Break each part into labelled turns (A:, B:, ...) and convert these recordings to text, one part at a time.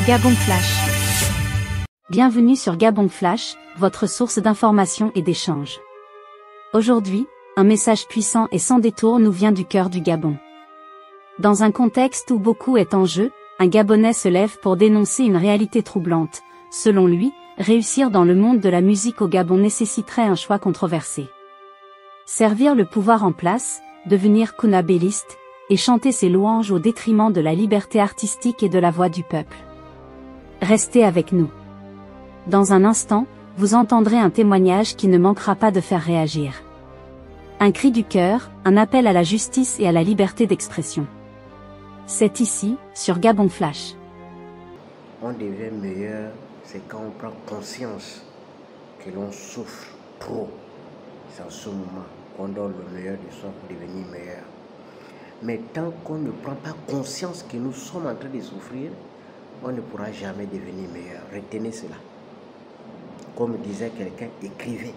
A: Gabon Flash. Bienvenue sur Gabon Flash, votre source d'information et d'échange. Aujourd'hui, un message puissant et sans détour nous vient du cœur du Gabon. Dans un contexte où beaucoup est en jeu, un Gabonais se lève pour dénoncer une réalité troublante. Selon lui, réussir dans le monde de la musique au Gabon nécessiterait un choix controversé. Servir le pouvoir en place, devenir kunabéliste, et chanter ses louanges au détriment de la liberté artistique et de la voix du peuple. Restez avec nous. Dans un instant, vous entendrez un témoignage qui ne manquera pas de faire réagir. Un cri du cœur, un appel à la justice et à la liberté d'expression. C'est ici, sur Gabon Flash.
B: On devient meilleur, c'est quand on prend conscience que l'on souffre trop. C'est en ce moment qu'on donne le meilleur de soi pour devenir meilleur. Mais tant qu'on ne prend pas conscience que nous sommes en train de souffrir, on ne pourra jamais devenir meilleur. Retenez cela. Comme disait quelqu'un, écrivez.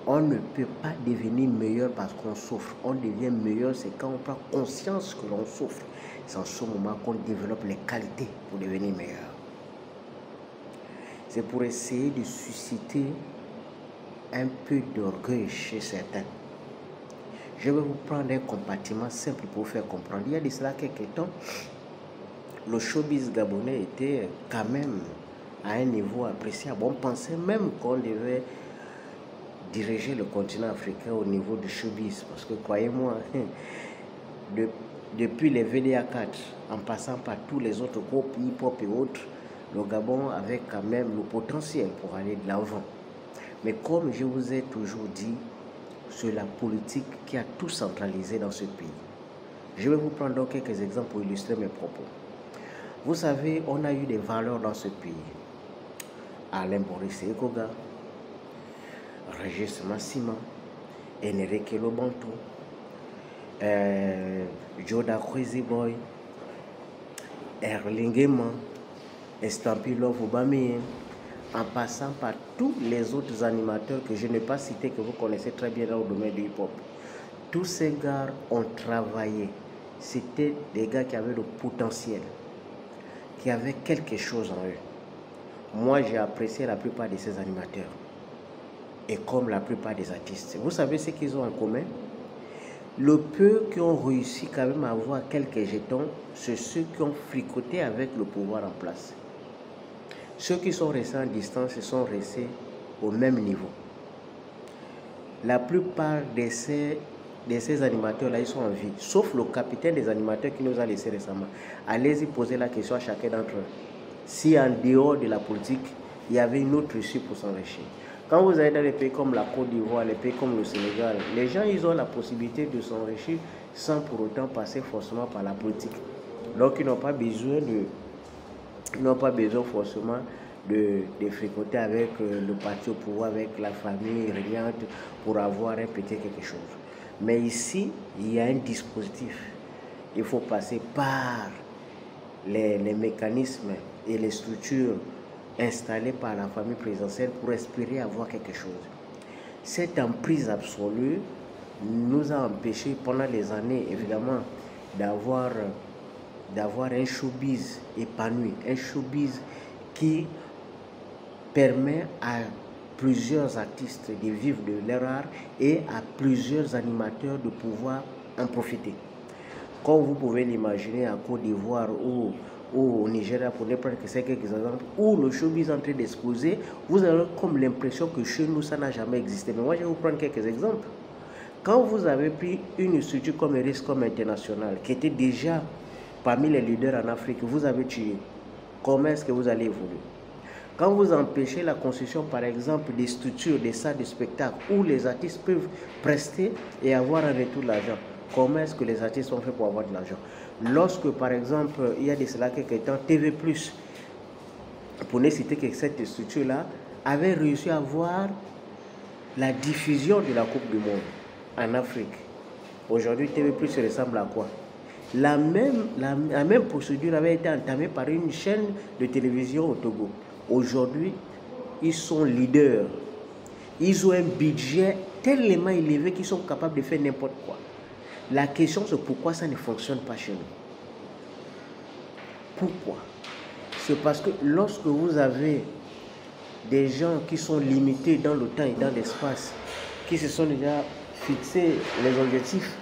B: On ne peut pas devenir meilleur parce qu'on souffre. On devient meilleur, c'est quand on prend conscience que l'on souffre. C'est en ce moment qu'on développe les qualités pour devenir meilleur. C'est pour essayer de susciter un peu d'orgueil chez certains. Je vais vous prendre un compartiment simple pour vous faire comprendre. Il y a de cela quelques temps, le showbiz gabonais était quand même à un niveau appréciable. On pensait même qu'on devait diriger le continent africain au niveau du showbiz. Parce que croyez-moi, depuis les VDA 4, en passant par tous les autres groupes hip-hop et autres, le Gabon avait quand même le potentiel pour aller de l'avant. Mais comme je vous ai toujours dit, c'est la politique qui a tout centralisé dans ce pays. Je vais vous prendre donc quelques exemples pour illustrer mes propos. Vous savez, on a eu des valeurs dans ce pays. Alain Boris Ekoga, Régis Massima, Enrique Lobanto, Joda Crazy Boy, Erlingema, Estampi Love Obamien, en passant par tous les autres animateurs que je n'ai pas cités, que vous connaissez très bien dans le domaine du hip-hop. Tous ces gars ont travaillé. C'était des gars qui avaient le potentiel, qui avaient quelque chose en eux. Moi, j'ai apprécié la plupart de ces animateurs. Et comme la plupart des artistes. Vous savez ce qu'ils ont en commun? Le peu qui ont réussi quand même à avoir quelques jetons, c'est ceux qui ont fricoté avec le pouvoir en place. Ceux qui sont restés en distance, ils sont restés au même niveau. La plupart de ces animateurs-là, ils sont en vie. Sauf le capitaine des animateurs qui nous a laissés récemment. Allez-y poser la question à chacun d'entre eux. Si en dehors de la politique, il y avait une autre issue pour s'enrichir. Quand vous allez dans les pays comme la Côte d'Ivoire, les pays comme le Sénégal, les gens, ils ont la possibilité de s'enrichir sans pour autant passer forcément par la politique. Donc, ils n'ont pas besoin forcément de fricoter avec le parti au pouvoir, avec la famille régnante pour avoir un petit quelque chose. Mais ici, il y a un dispositif. Il faut passer par les mécanismes et les structures installées par la famille présidentielle pour espérer avoir quelque chose. Cette emprise absolue nous a empêché pendant des années, évidemment, d'avoir un showbiz épanoui, un showbiz qui permet à plusieurs artistes de vivre de leur art et à plusieurs animateurs de pouvoir en profiter. Comme vous pouvez l'imaginer en Côte d'Ivoire ou au Nigeria, pour ne prendre que quelques exemples, où le showbiz est en train d'exploser, vous avez comme l'impression que chez nous, ça n'a jamais existé. Mais moi, je vais vous prendre quelques exemples. Quand vous avez pris une structure comme Eriscom International, qui était déjà parmi les leaders en Afrique, vous avez tué. Comment est-ce que vous allez évoluer? Quand vous empêchez la construction, par exemple, des structures, des salles de spectacle, où les artistes peuvent prester et avoir un retour de l'argent, comment est-ce que les artistes sont faits pour avoir de l'argent? Lorsque, par exemple, il y a de cela quelques temps, TV+, pour ne citer que cette structure-là, avait réussi à avoir la diffusion de la Coupe du Monde en Afrique. Aujourd'hui, TV+, ressemble à quoi? La même procédure avait été entamée par une chaîne de télévision au Togo. Aujourd'hui, ils sont leaders. Ils ont un budget tellement élevé qu'ils sont capables de faire n'importe quoi. La question, c'est pourquoi ça ne fonctionne pas chez nous. Pourquoi? C'est parce que lorsque vous avez des gens qui sont limités dans le temps et dans l'espace, qui se sont déjà fixés les objectifs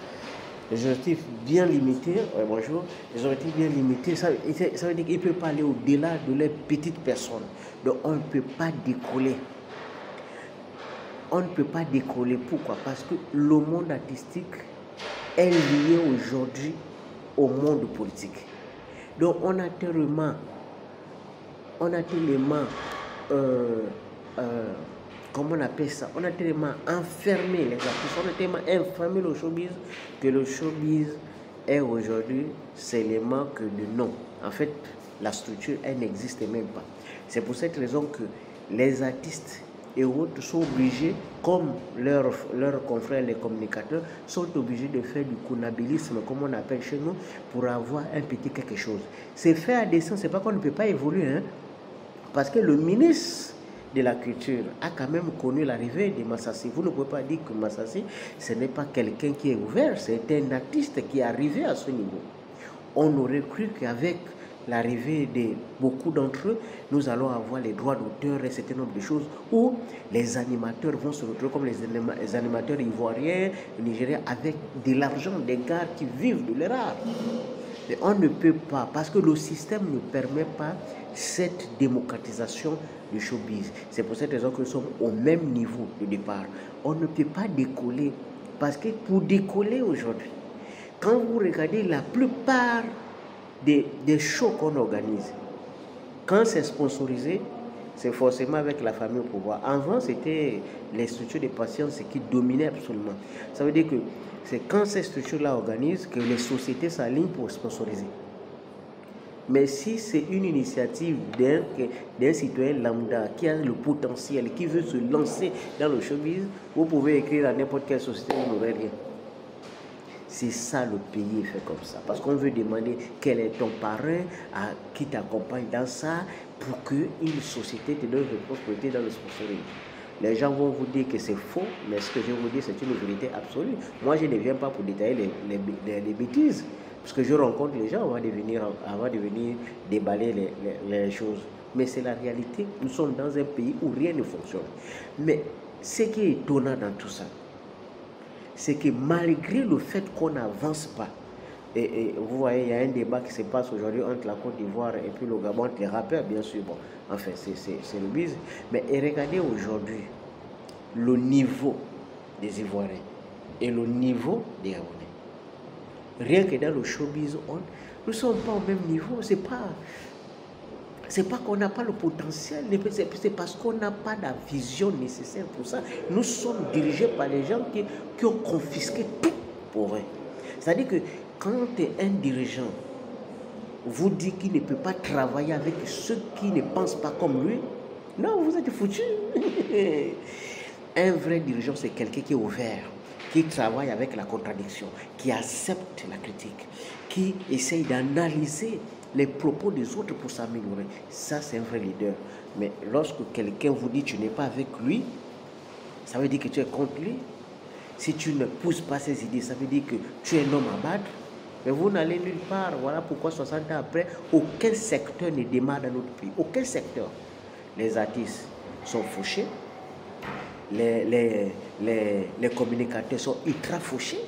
B: bien limités, bonjour, les objectifs bien limités, ça veut dire qu'ils ne peuvent pas aller au-delà de leurs petites personnes. Donc on ne peut pas décoller. On ne peut pas décoller. Pourquoi? Parce que le monde artistique est lié aujourd'hui au monde politique. Donc on a tellement comment on appelle ça? On a tellement enfermé les artistes, on a tellement enfermé le showbiz que le showbiz est aujourd'hui seulement que de nom. En fait, la structure, elle n'existe même pas. C'est pour cette raison que les artistes et autres sont obligés, comme leurs confrères, les communicateurs, sont obligés de faire du conabilisme, comme on appelle chez nous, pour avoir un petit quelque chose. C'est fait à dessein, c'est pas qu'on ne peut pas évoluer, hein, parce que le ministre de la Culture a quand même connu l'arrivée de Massassi. Vous ne pouvez pas dire que Massassi, ce n'est pas quelqu'un qui est ouvert, c'est un artiste qui est arrivé à ce niveau. On aurait cru qu'avec l'arrivée de beaucoup d'entre eux, nous allons avoir les droits d'auteur et un certain nombre de choses où les animateurs vont se retrouver comme les animateurs ivoiriens, nigériens, avec de l'argent, des gars qui vivent de leur art. Mais on ne peut pas, parce que le système ne permet pas cette démocratisation du showbiz. C'est pour cette raison que nous sommes au même niveau de départ. On ne peut pas décoller, parce que pour décoller aujourd'hui, quand vous regardez la plupart des shows qu'on organise, quand c'est sponsorisé, c'est forcément avec la famille au pouvoir. Avant, c'était les structures de patience qui dominaient absolument. Ça veut dire que c'est quand ces structures-là organisent que les sociétés s'alignent pour sponsoriser. Mais si c'est une initiative d'un citoyen lambda qui a le potentiel, qui veut se lancer dans le showbiz, vous pouvez écrire à n'importe quelle société, vous n'aurez rien. C'est ça, le pays est fait comme ça. Parce qu'on veut demander quel est ton parrain, à qui t'accompagne dans ça, pour qu'une société te donne une propriété dans le sponsoring. Les gens vont vous dire que c'est faux, mais ce que je vous dis, c'est une vérité absolue. Moi, je ne viens pas pour détailler les bêtises, parce que je rencontre les gens avant de venir déballer les choses. Mais c'est la réalité. Nous sommes dans un pays où rien ne fonctionne. Mais ce qui est étonnant dans tout ça, c'est que malgré le fait qu'on n'avance pas, et vous voyez, il y a un débat qui se passe aujourd'hui entre la Côte d'Ivoire et puis le Gabon, entre les rappeurs, bien sûr, bon, enfin, c'est le bise. Mais regardez aujourd'hui le niveau des Ivoiriens et le niveau des Gabonais. Rien que dans le showbiz, nous ne sommes pas au même niveau. C'est pas qu'on n'a pas le potentiel, c'est parce qu'on n'a pas la vision nécessaire pour ça. Nous sommes dirigés par les gens qui ont confisqué tout pour eux. C'est-à-dire que quand un dirigeant vous dit qu'il ne peut pas travailler avec ceux qui ne pensent pas comme lui, non, vous êtes foutus. Un vrai dirigeant, c'est quelqu'un qui est ouvert, qui travaille avec la contradiction, qui accepte la critique, qui essaye d'analyser les propos des autres pour s'améliorer. Ça, c'est un vrai leader. Mais lorsque quelqu'un vous dit que tu n'es pas avec lui, ça veut dire que tu es contre lui. Si tu ne pousses pas ses idées, ça veut dire que tu es un homme à battre. Mais vous n'allez nulle part. Voilà pourquoi 60 ans après, aucun secteur ne démarre dans notre pays. Aucun secteur. Les artistes sont fauchés. Les communicateurs sont ultra fauchés.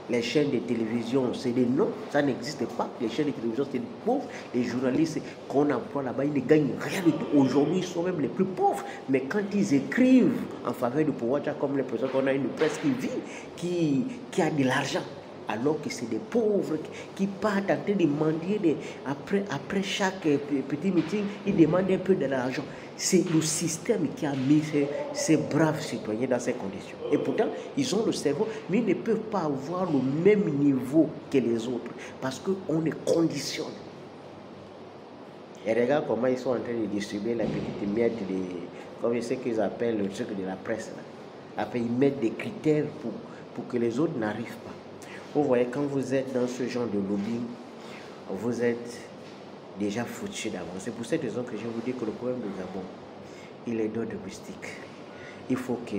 B: Les chaînes de télévision, c'est des noms, ça n'existe pas. Les chaînes de télévision, c'est des pauvres. Les journalistes qu'on emploie là-bas, ils ne gagnent rien du tout. Aujourd'hui, ils sont même les plus pauvres. Mais quand ils écrivent en faveur du pouvoir, comme l'impression qu'on a une presse qui vit, qui a de l'argent, alors que c'est des pauvres qui partent en train de mendier. Après chaque petit meeting, ils demandent un peu de l'argent. C'est le système qui a mis ces braves citoyens dans ces conditions. Et pourtant, ils ont le cerveau, mais ils ne peuvent pas avoir le même niveau que les autres, parce qu'on les conditionne. Et regarde comment ils sont en train de distribuer la petite miette, comme je sais qu'ils appellent le truc de la presse. Là. Après, ils mettent des critères pour que les autres n'arrivent pas. Vous voyez, quand vous êtes dans ce genre de lobbying, vous êtes déjà foutu d'avance. C'est pour cette raison que je vous dis que le problème du Gabon, il est d'ordre mystique. Il faut que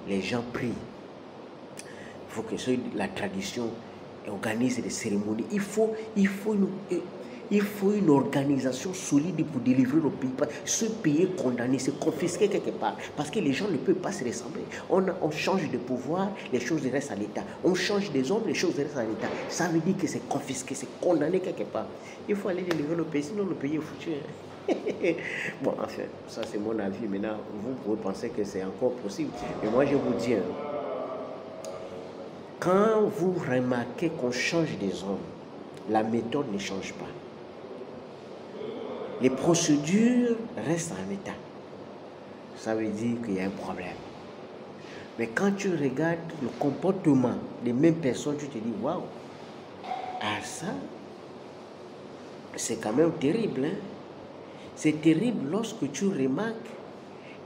B: les gens prient. Il faut que la tradition organise des cérémonies. Il faut Il faut une organisation solide pour délivrer le pays. Ce pays est condamné, c'est confisqué quelque part. Parce que les gens ne peuvent pas se ressembler. On change de pouvoir, les choses restent à l'État. On change des hommes, les choses restent à l'État. Ça veut dire que c'est confisqué, c'est condamné quelque part. Il faut aller délivrer le pays, sinon le pays est foutu. Bon, enfin, ça c'est mon avis. Maintenant, vous pouvez penser que c'est encore possible. Mais moi, je vous dis, quand vous remarquez qu'on change des hommes, la méthode ne change pas. Les procédures restent en état. Ça veut dire qu'il y a un problème. Mais quand tu regardes le comportement des mêmes personnes, tu te dis, waouh, ah ça, c'est quand même terrible. Hein? C'est terrible lorsque tu remarques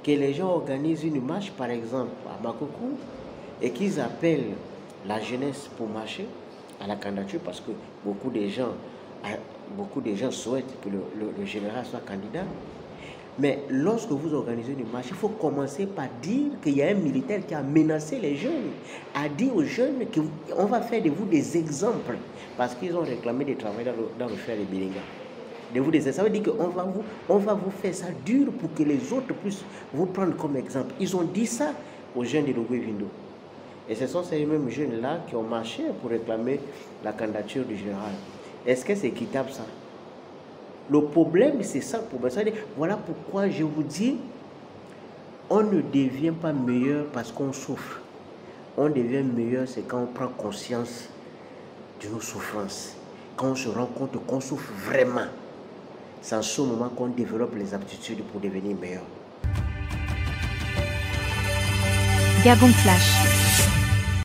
B: que les gens organisent une marche, par exemple, à Makoko, et qu'ils appellent la jeunesse pour marcher à la candidature, parce que beaucoup de gens souhaitent que le général soit candidat. Mais lorsque vous organisez une marche, il faut commencer par dire qu'il y a un militaire qui a menacé les jeunes, a dit aux jeunes qu'on va faire de vous des exemples, parce qu'ils ont réclamé des travail dans le fer de Bilinga. Ça veut dire qu'on va vous faire ça dur pour que les autres puissent vous prendre comme exemple. Ils ont dit ça aux jeunes de Logwe Vindo. Et ce sont ces mêmes jeunes-là qui ont marché pour réclamer la candidature du général. Est-ce que c'est équitable ça? Le problème, c'est ça. Voilà pourquoi je vous dis, on ne devient pas meilleur parce qu'on souffre. On devient meilleur, c'est quand on prend conscience de nos souffrances. Quand on se rend compte qu'on souffre vraiment. C'est en ce moment qu'on développe les aptitudes pour devenir meilleur.
A: Gabon Flash.